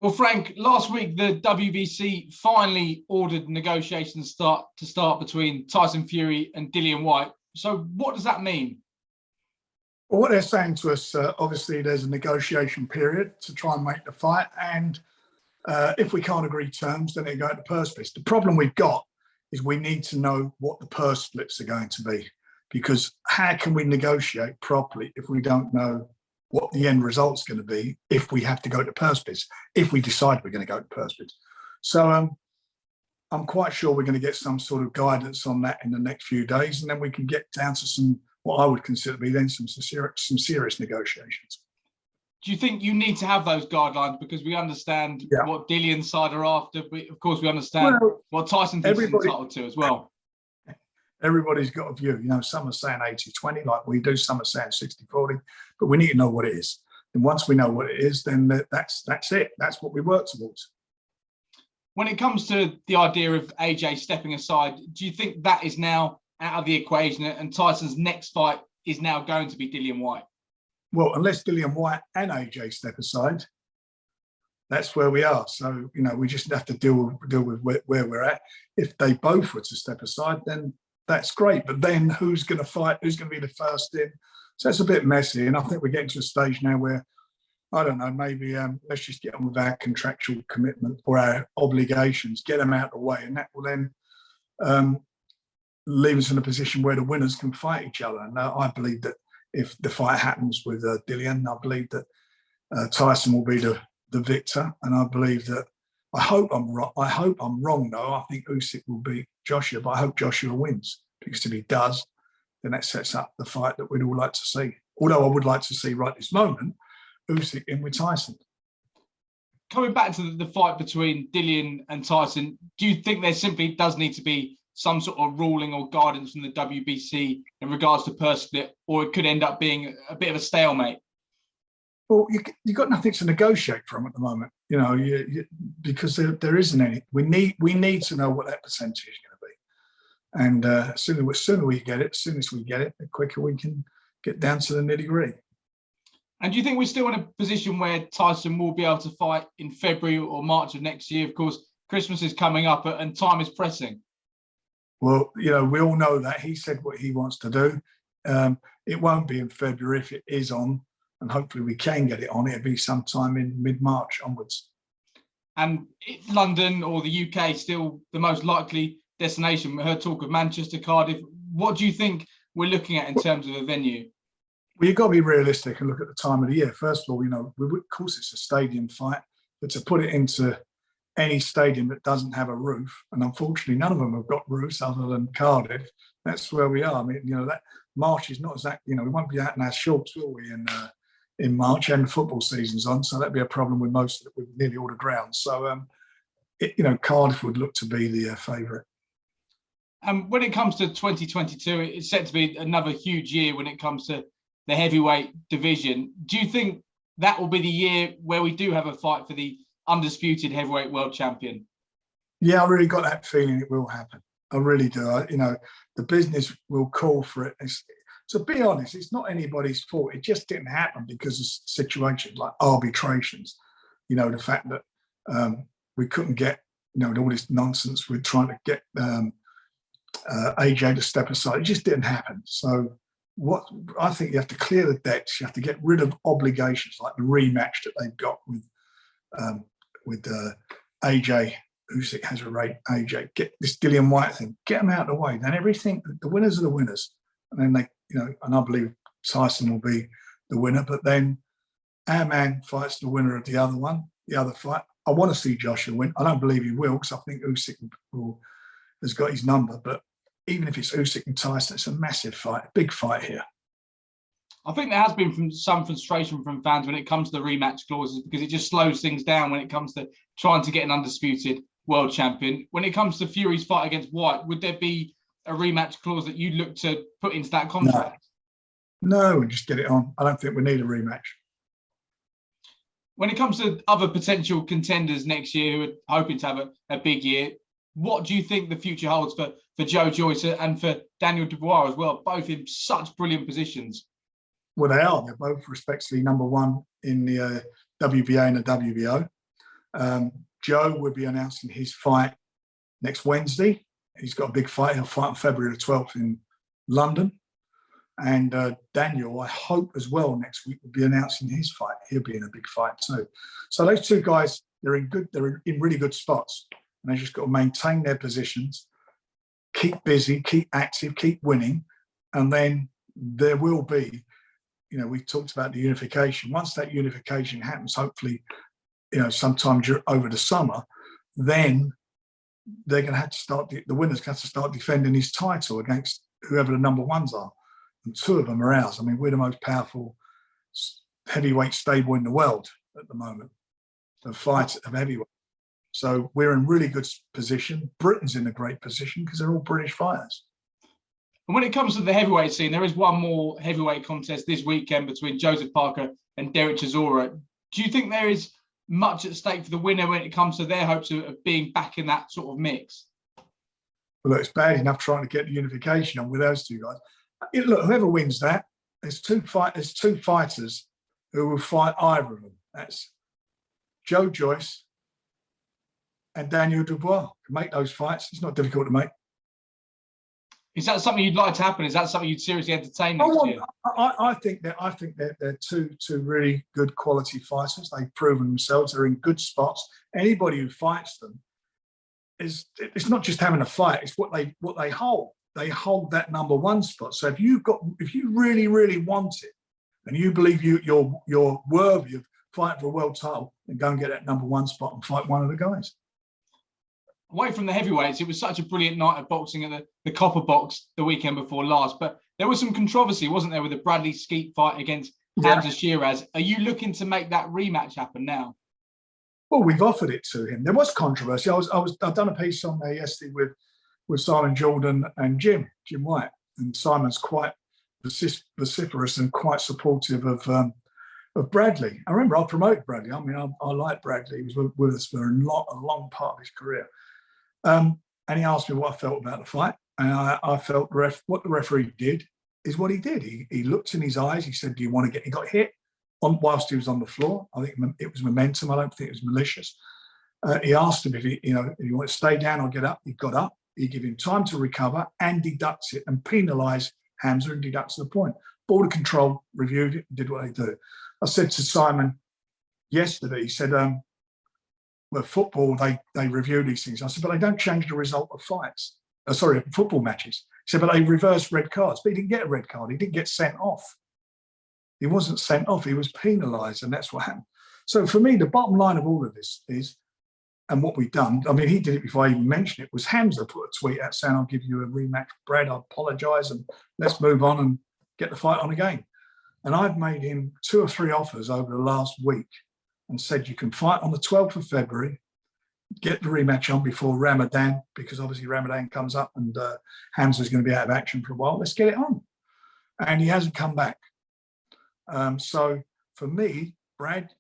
Well, Frank, last week the WBC finally ordered negotiations to start between Tyson Fury and Dillian Whyte. So what does that mean? Well, what they're saying to us, obviously there's a negotiation period to try and make the fight. And if we can't agree terms, then they go to purse splits. The problem we've got is we need to know what the purse splits are going to be, because how can we negotiate properly if we don't know what the end result's going to be if we have to go to purse bids, if we decide we're going to go to purse bids. So I'm quite sure we're going to get some sort of guidance on that in the next few days, and then we can get down to some, what I would consider to be then some serious negotiations. Do you think you need to have those guidelines, because we understand what Dillian's side are after, but of course we understand what Tyson thinks he's entitled to as well? Everybody's got a view. You know, some are saying 80-20 like we do, some are saying 60-40, but we need to know what it is. And once we know what it is, then that's it. That's what we work towards. When it comes to the idea of AJ stepping aside, do you think that is now out of the equation and Tyson's next fight is now going to be Dillian Whyte? Well, unless Dillian Whyte and AJ step aside, that's where we are. So, you know, we just have to deal with where we're at. If they both were to step aside, then that's great. But then who's going to fight? Who's going to be the first in? So it's a bit messy. And I think we're getting to a stage now where, I don't know, maybe let's just get on with our contractual commitment or our obligations, get them out of the way. And that will then leave us in a position where the winners can fight each other. And I believe that if the fight happens with Dillian, I believe that Tyson will be the victor. And I believe that, I hope I'm wrong though. I think Usyk will beat Joshua, but I hope Joshua wins, because if he does, then that sets up the fight that we'd all like to see. Although I would like to see right this moment Usyk in with Tyson. Coming back to the fight between Dillian and Tyson, do you think there simply does need to be some sort of ruling or guidance from the WBC in regards to purse split, or it could end up being a bit of a stalemate? Well, you've got nothing to negotiate from at the moment, you know, because there isn't any. We need to know what that percentage is going to be, and sooner we get it, as soon as we get it, the quicker we can get down to the nitty-gritty. And do you think we're still in a position where Tyson will be able to fight in February or March of next year? Of course, Christmas is coming up and time is pressing. Well, you know, we all know that. He said what he wants to do. It won't be in February if it is on. And hopefully we can get it on. It'll be sometime in mid-March onwards. And London or the UK still the most likely destination? We heard talk of Manchester, Cardiff. What do you think we're looking at in terms of a venue? Well, you've got to be realistic and look at the time of the year. First of all, you know, of course it's a stadium fight, but to put it into any stadium that doesn't have a roof, and unfortunately none of them have got roofs other than Cardiff, that's where we are. I mean, you know, that March is not exactly, you know, we won't be out in our shorts, will we, in March, and football season's on, so that'd be a problem with with nearly all the grounds. So, you know, Cardiff would look to be the favourite. And when it comes to 2022, it's set to be another huge year when it comes to the heavyweight division. Do you think that will be the year where we do have a fight for the undisputed heavyweight world champion? Yeah, I really got that feeling it will happen. I really do. You know, the business will call for it. To be honest, it's not anybody's fault. It just didn't happen because of situations like arbitrations. You know, the fact that we couldn't get, you know, all this nonsense with trying to get AJ to step aside. It just didn't happen. So what I think, you have to clear the decks. You have to get rid of obligations like the rematch that they've got with AJ. Usyk has a rate. AJ, get this Dillian Whyte thing. Get them out of the way. Then everything. The winners are the winners, and then they. You know, and I believe Tyson will be the winner, but then our man fights the winner of the other fight. I want to see Joshua win. I don't believe he will, because I think Usyk has got his number. But even if it's Usyk and Tyson, it's a massive fight, a big fight here. I think there has been some frustration from fans when it comes to the rematch clauses, because it just slows things down when it comes to trying to get an undisputed world champion. When it comes to Fury's fight against Whyte, would there be a rematch clause that you'd look to put into that contract? No, just get it on. I don't think we need a rematch. When it comes to other potential contenders next year who are hoping to have a big year, what do you think the future holds for Joyce and for Daniel Dubois as well, both in such brilliant positions? Well, they are. They're both respectively number one in the WBA and the WBO. Joe will be announcing his fight next Wednesday. He's got a big fight. He'll fight on February the 12th in London. And Daniel, I hope as well, next week will be announcing his fight. He'll be in a big fight too. So those two guys, they're in really good spots. And they just got to maintain their positions, keep busy, keep active, keep winning. And then there will be, we talked about the unification. Once that unification happens, hopefully, sometime over the summer, then they're going to have to start, the winner's going to have to start defending his title against whoever the number ones are. And two of them are ours. I mean, we're the most powerful heavyweight stable in the world at the moment, the fight of heavyweight. So we're in really good position. Britain's in a great position because they're all British fighters. And when it comes to the heavyweight scene, there is one more heavyweight contest this weekend between Joseph Parker and Derek Chisora. Do you think there is much at stake for the winner when it comes to their hopes of being back in that sort of mix? Well, look, it's bad enough trying to get the unification on with those two guys. Look, whoever wins that, there's two fighters who will fight either of them. That's Joe Joyce and Daniel Dubois. To make those fights, it's not difficult to make. Is that something you'd like to happen? Is that something you'd seriously entertain next year? I think they're two really good quality fighters. They've proven themselves. They're in good spots. Anybody who fights them it's not just having a fight. It's what they hold. They hold that number one spot. So if you really, really want it, and you believe you're worthy of fighting for a world title, then go and get that number one spot and fight one of the guys. Away from the heavyweights, it was such a brilliant night of boxing at the Copper Box the weekend before last. But there was some controversy, wasn't there, with the Bradley Skeet fight against Hamza Shiraz? Are you looking to make that rematch happen now? Well, we've offered it to him. There was controversy. I've done a piece on there yesterday with Simon Jordan and Jim Whyte, and Simon's quite vociferous and quite supportive of Bradley. I remember I promoted Bradley. I mean, I like Bradley. He was with us for a long part of his career. And he asked me what I felt about the fight, and I felt what the referee did is what he did. He looked in his eyes. He said, "Do you want to get?" He got hit whilst he was on the floor. I think it was momentum. I don't think it was malicious. He asked him if he wanted to stay down or get up. He got up. He gave him time to recover and deducts it and penalise Hamza and deducts the point. Border Control reviewed it and did what they do. I said to Simon yesterday, he said, well, football, they review these things. I said, but they don't change the result of fights. Football matches. He said, but they reverse red cards. But he didn't get a red card. He didn't get sent off. He wasn't sent off. He was penalised, and that's what happened. So for me, the bottom line of all of this is, and what we've done, I mean, he did it before I even mentioned it, was Hamza put a tweet out saying, I'll give you a rematch, Brad, I apologise, and let's move on and get the fight on again. And I've made him 2 or 3 offers over the last week and said, you can fight on the 12th of February, get the rematch on before Ramadan, because obviously Ramadan comes up and Hamza's going to be out of action for a while. Let's get it on. And he hasn't come back. So for me, Brad,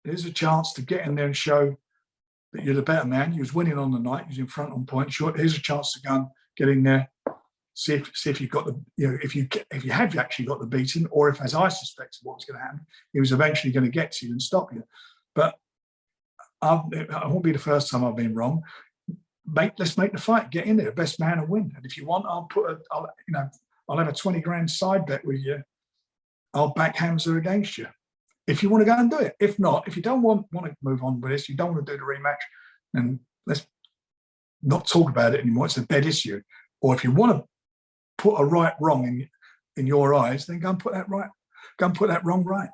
there's a chance to get in there and show that you're the better man. He was winning on the night. He was in front on point. Sure, here's a chance to go and get in there, see if you've got the, if you have actually got the beating, or if, as I suspected, what was going to happen, he was eventually going to get to you and stop you. But it won't be the first time I've been wrong. Let's make the fight. Get in there, best man and win. And if you want, I'll have a 20 grand side bet with you. I'll back Hamza against you. If you want to go and do it. If not, if you don't want to move on with this, you don't want to do the rematch, then let's not talk about it anymore. It's a dead issue. Or if you want to put a right wrong in your eyes, then go and put that wrong right.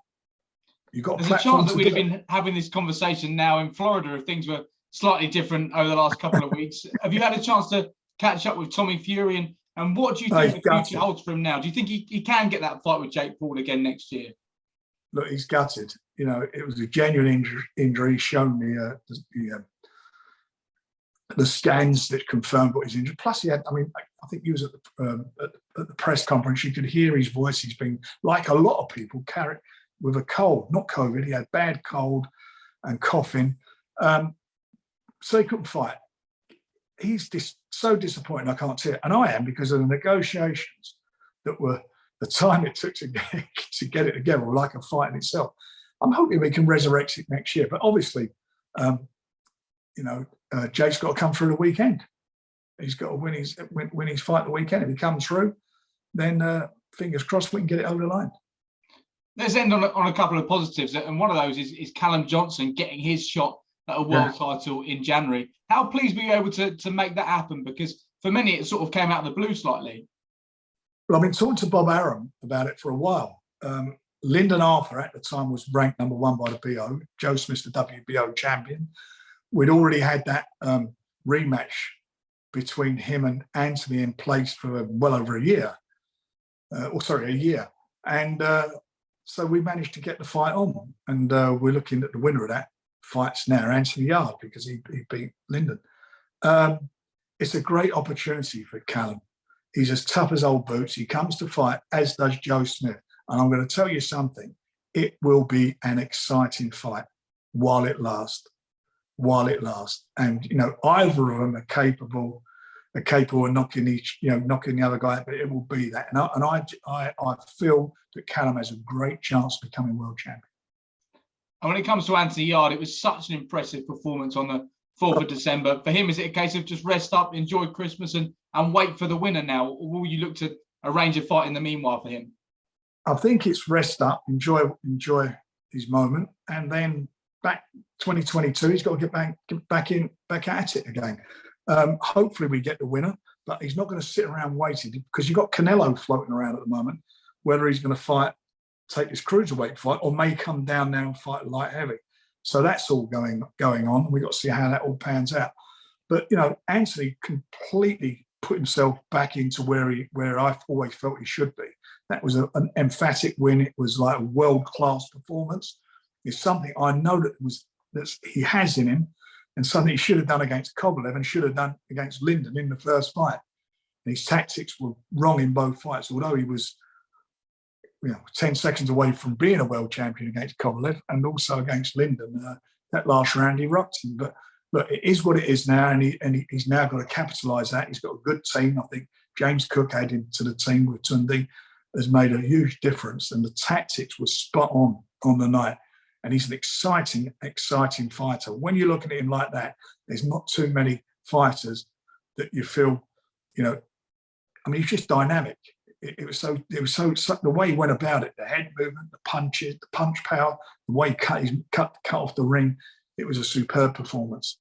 You've got There's a chance that we'd have been having this conversation now in Florida if things were slightly different over the last couple of weeks. Have you had a chance to catch up with Tommy Fury, and what do you think the future holds for him now? Do you think he can get that fight with Jake Paul again next year? Look, he's gutted. It was a genuine injury. He's shown me the scans that confirmed what he's injured. Plus, he had, I think he was at the press conference. You could hear his voice. He's been, like a lot of people, carried with a cold, not COVID. He had bad cold and coughing. So he couldn't fight. He's so disappointed, I can't see it. And I am, because of the negotiations that were, the time it took to get it together, like a fight in itself. I'm hoping we can resurrect it next year. But obviously, Jake's got to come through the weekend. He's got to win his fight the weekend. If he comes through, then fingers crossed we can get it over the line. Let's end on a couple of positives, and one of those is Callum Johnson getting his shot at a world title in January. How pleased were you able to make that happen? Because for many, it sort of came out of the blue slightly. Well, I've been talking to Bob Arum about it for a while. Lyndon Arthur at the time was ranked number 1 by the BO. Joe Smith's the WBO champion. We'd already had that rematch between him and Anthony in place for well over a year. A year. And so we managed to get the fight on. And we're looking at the winner of that fights now, Anthony Yard, because he beat Lyndon. It's a great opportunity for Callum. He's as tough as old boots. He comes to fight, as does Joe Smith. And I'm going to tell you something. It will be an exciting fight while it lasts. And, either of them are capable of knocking the other guy out, but it will be that. And I feel that Callum has a great chance of becoming world champion. And when it comes to Anthony Yard, it was such an impressive performance on the 4th of December. For him, is it a case of just rest up, enjoy Christmas and wait for the winner now? Or will you look to arrange a fight in the meanwhile for him? I think it's rest up, enjoy his moment, and then back 2022, he's got to get back at it again. Hopefully we get the winner, but he's not going to sit around waiting, because you've got Canelo floating around at the moment, whether he's going to take this cruiserweight fight or may come down there and fight light heavy. So that's all going on. We've got to see how that all pans out. But, Anthony completely put himself back into where I've always felt he should be. That was an emphatic win. It was like a world-class performance. It's something I know that he has in him, and something he should have done against Kovalev and should have done against Lyndon in the first fight. And his tactics were wrong in both fights, although he was 10 seconds away from being a world champion against Kovalev and also against Lyndon. That last round, he rocked him. But look, it is what it is now, and he's now got to capitalise that. He's got a good team. I think James Cook added to the team with Tundi has made a huge difference, and the tactics were spot on the night. And he's an exciting fighter. When you're looking at him like that, there's not too many fighters that you feel, he's just dynamic. It was so the way he went about it, the head movement, the punches, the punch power, the way he cut off the ring. It was a superb performance.